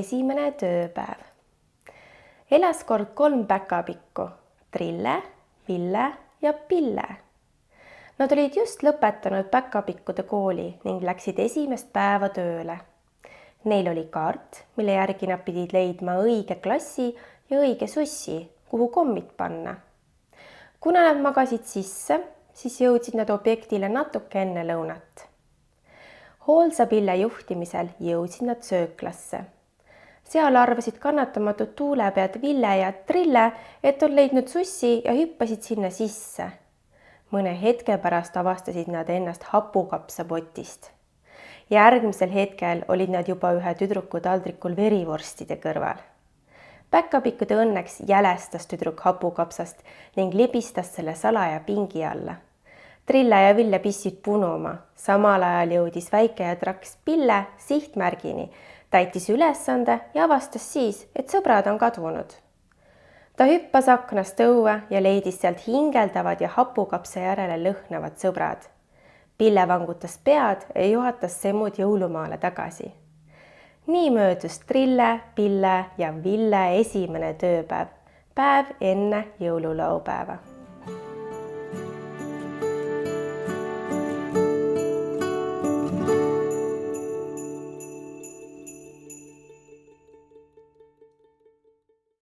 esimene tööpäev. Elas kord 3 päkapikku, Trille, Ville ja Pille. Nad olid just lõpetanud päkapikkude kooli ning läksid esimest päeva tööle. Neil oli kaart, mille järgi nad pidid leidma õige klassi ja õige sussi, kuhu kommid panna. Kuna nad magasid sisse, siis jõudsid nad objektile natuke enne lõunat. Hoolsa Pille juhtimisel jõudsid nad sööklasse. Seal arvasid kannatamatud tuulepead Ville ja Trille, et on leidnud sussi ja hüppasid sinna sisse. Mõne hetke pärast avastasid nad ennast hapukapsapotist. Järgmisel hetkel olid nad juba ühe tüdruku taldrikul verivorstide kõrval. Päkapikkude õnneks jälestas tüdruk hapukapsast ning libistas selle salaja pingi alla. Trille ja Ville pistsid punuma, samal ajal jõudis väike ja traks Pille sihtmärgini, täitis ülesande ja avastas siis, et sõbrad on kadunud. Ta hüppas aknast õue ja leidis sealt hingeldavad ja hapukapsa järele lõhnavad sõbrad. Pille vangutas pead ja juhatas semmud jõulumaale tagasi. Nii möödus Trille, Pille ja Ville esimene tööpäev, päev enne jõululaupäeva.